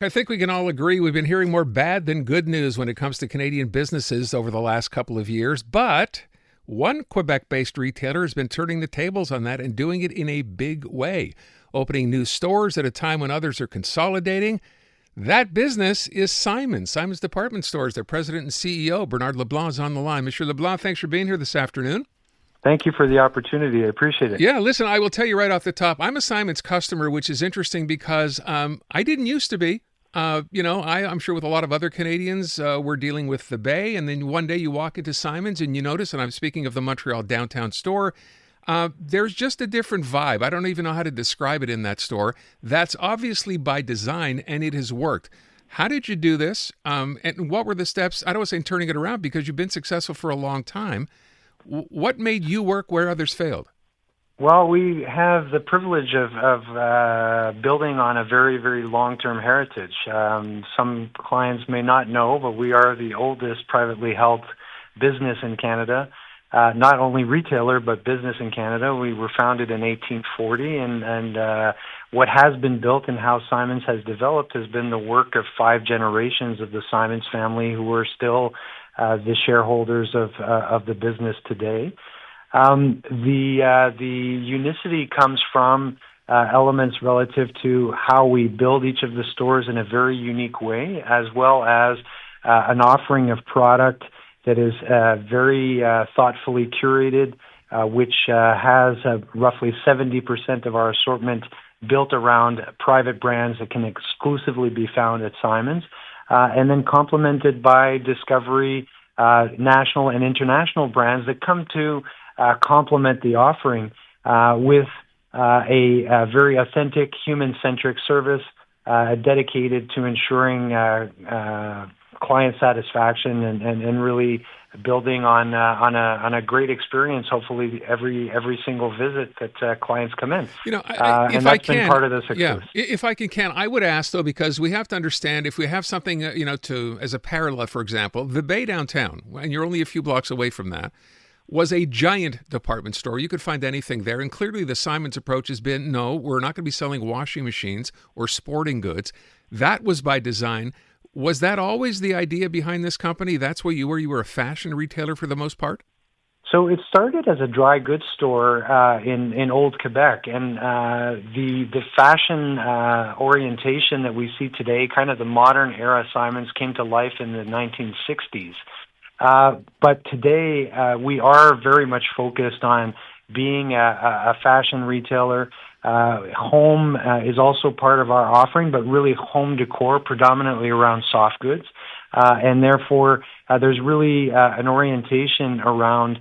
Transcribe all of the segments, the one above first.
I think we can all agree we've been hearing more bad than good news when it comes to Canadian businesses over the last couple of years. But one Quebec-based retailer has been turning the tables on that and doing it in a big way, opening new stores at a time when others are consolidating. That business is Simons, Simons Department Stores. Their president and CEO, Bernard Leblanc, is on the line. Mr. Leblanc, thanks for being here this afternoon. Thank you for the opportunity. I appreciate it. Yeah, listen, I will tell you right off the top, I'm a Simons customer, which is interesting because I didn't used to be. I'm sure with a lot of other Canadians, we're dealing with the Bay, and then one day you walk into Simons and you notice, and I'm speaking of the Montreal downtown store, there's just a different vibe. I don't even know how to describe it in that store. That's obviously by design, and it has worked. How did you do this? And what were the steps? I don't want to say turning it around because you've been successful for a long time. What made you work where others failed? Well, we have the privilege of building on a very, very long-term heritage. Some clients may not know, but we are the oldest privately held business in Canada. Not only retailer, but business in Canada. We were founded in 1840, and what has been built and how Simons has developed has been the work of 5 generations of the Simons family, who are still the shareholders of the business today. The unicity comes from elements relative to how we build each of the stores in a very unique way, as well as an offering of product that is very thoughtfully curated, which has roughly 70% of our assortment built around private brands that can exclusively be found at Simons, and then complemented by discovery national and international brands that come to complement the offering with a very authentic, human-centric service dedicated to ensuring client satisfaction and really building on a great experience. Hopefully, every single visit that clients come in. If I can, been part of the success. Yeah, if I can, I would ask though, because we have to understand if we have something, to as a parallel, for example, the Bay downtown, and you're only a few blocks away from that, was a giant department store. You could find anything there. And clearly the Simons approach has been, no, we're not going to be selling washing machines or sporting goods. That was by design. Was that always the idea behind this company? That's where you were a fashion retailer for the most part? So it started as a dry goods store in old Quebec, and the fashion orientation that we see today, kind of the modern era Simons, came to life in the 1960s. But today, we are very much focused on being a fashion retailer. Home is also part of our offering, but really home decor, predominantly around soft goods. And therefore, there's really an orientation around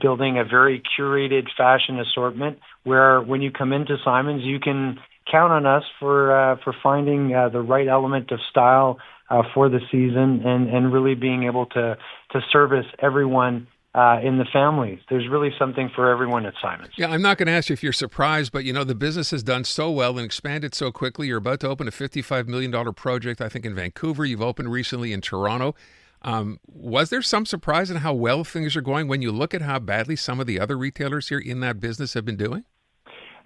building a very curated fashion assortment where when you come into Simons, you can count on us for finding the right element of style for the season and really being able to service everyone in the family. There's really something for everyone at Simons. Yeah, I'm not going to ask you if you're surprised, but the business has done so well and expanded so quickly. You're about to open a $55 million project, I think, in Vancouver. You've opened recently in Toronto. Was there some surprise in how well things are going when you look at how badly some of the other retailers here in that business have been doing?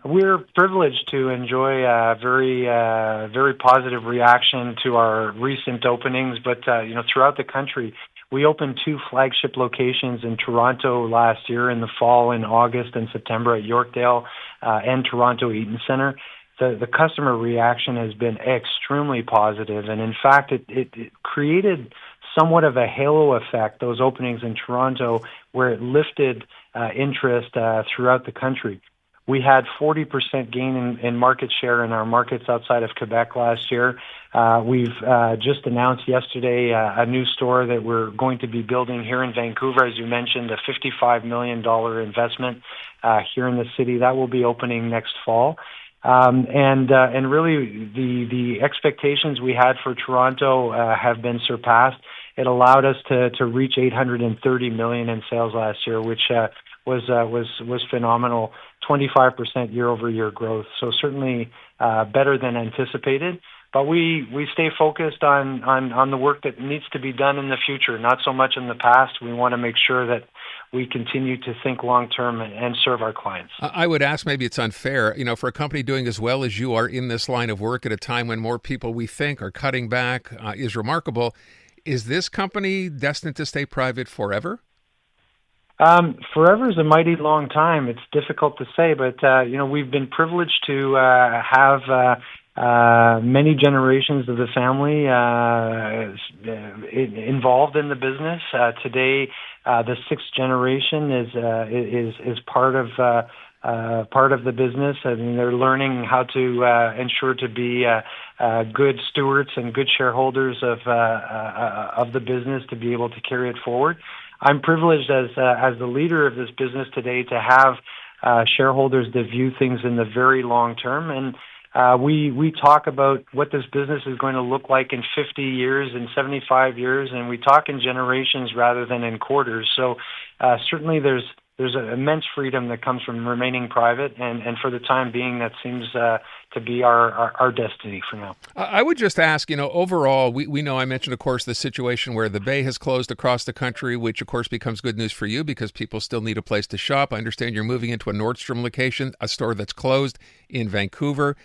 We're privileged to enjoy a very positive reaction to our recent openings, but throughout the country. We opened 2 flagship locations in Toronto last year in the fall, in August and September at Yorkdale and Toronto Eaton Centre. The customer reaction has been extremely positive, and in fact, it created somewhat of a halo effect, those openings in Toronto, where it lifted interest throughout the country. We had 40% gain in market share in our markets outside of Quebec last year. We've just announced yesterday a new store that we're going to be building here in Vancouver, as you mentioned, a $55 million investment here in the city. That will be opening next fall. And really the expectations we had for Toronto have been surpassed. It allowed us to reach $830 million in sales last year, which was phenomenal. 25% year-over-year growth. So certainly better than anticipated. But we stay focused on the work that needs to be done in the future, not so much in the past. We want to make sure that we continue to think long-term and serve our clients. I would ask, maybe it's unfair, for a company doing as well as you are in this line of work at a time when more people we think are cutting back is remarkable. Is this company destined to stay private forever? Forever is a mighty long time. It's difficult to say, but we've been privileged to have many generations of the family involved in the business. Today, the sixth generation is part of the business. I mean, they're learning how to ensure to be good stewards and good shareholders of the business to be able to carry it forward. I'm privileged as the leader of this business today to have shareholders that view things in the very long term, and we talk about what this business is going to look like in 50 years, in 75 years, and we talk in generations rather than in quarters. So certainly there's an immense freedom that comes from remaining private, and for the time being, that seems to be our destiny for now. I would just ask, overall, we know I mentioned, of course, the situation where the Bay has closed across the country, which, of course, becomes good news for you because people still need a place to shop. I understand you're moving into a Nordstrom location, a store that's closed in Vancouver.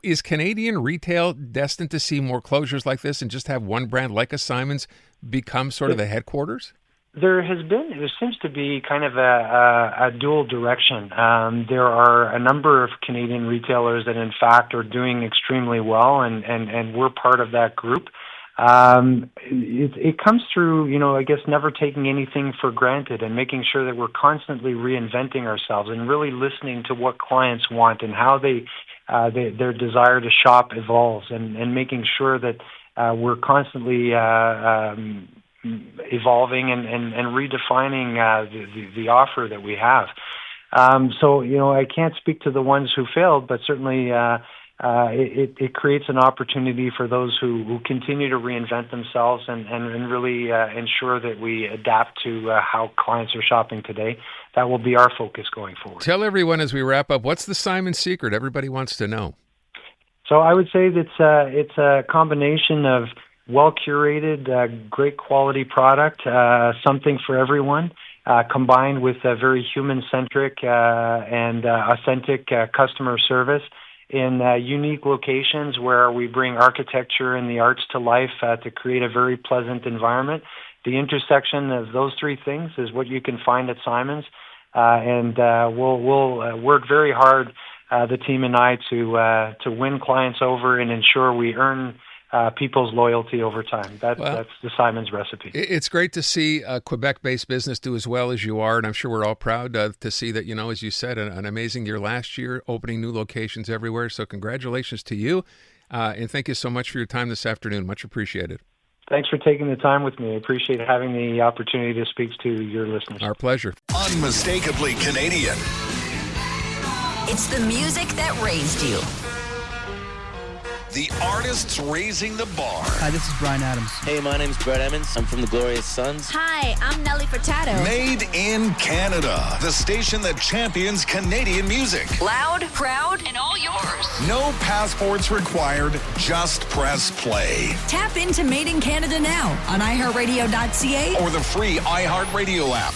Is Canadian retail destined to see more closures like this and just have one brand like a Simons become sort of the headquarters? There seems to be kind of a dual direction. There are a number of Canadian retailers that, in fact, are doing extremely well, and we're part of that group. It comes through, I guess, never taking anything for granted and making sure that we're constantly reinventing ourselves and really listening to what clients want and how their desire to shop evolves, and making sure that we're constantly evolving and redefining the offer that we have. So I can't speak to the ones who failed, but certainly it creates an opportunity for those who continue to reinvent themselves and really ensure that we adapt to how clients are shopping today. That will be our focus going forward. Tell everyone as we wrap up, what's the Simons secret? Everybody wants to know. So I would say that it's a combination of well-curated, great quality product, something for everyone, combined with a very human-centric and authentic customer service in unique locations where we bring architecture and the arts to life to create a very pleasant environment. The intersection of those three things is what you can find at Simons, and we'll work very hard, the team and I, to win clients over and ensure we earn people's loyalty over time. That's the Simons recipe. It's great to see a Quebec-based business do as well as you are, and I'm sure we're all proud to see that, as you said, an amazing year last year, opening new locations everywhere. So congratulations to you, and thank you so much for your time this afternoon. Much appreciated. Thanks for taking the time with me. I appreciate having the opportunity to speak to your listeners. Our pleasure. Unmistakably Canadian. It's the music that raised you. The artists raising the bar. Hi, this is Brian Adams. Hey, my name's Brett Emmons. I'm from the Glorious Sons. Hi, I'm Nelly Furtado. Made in Canada. The station that champions Canadian music. Loud, proud, and all yours. No passports required. Just press play. Tap into Made in Canada now on iHeartRadio.ca or the free iHeartRadio app.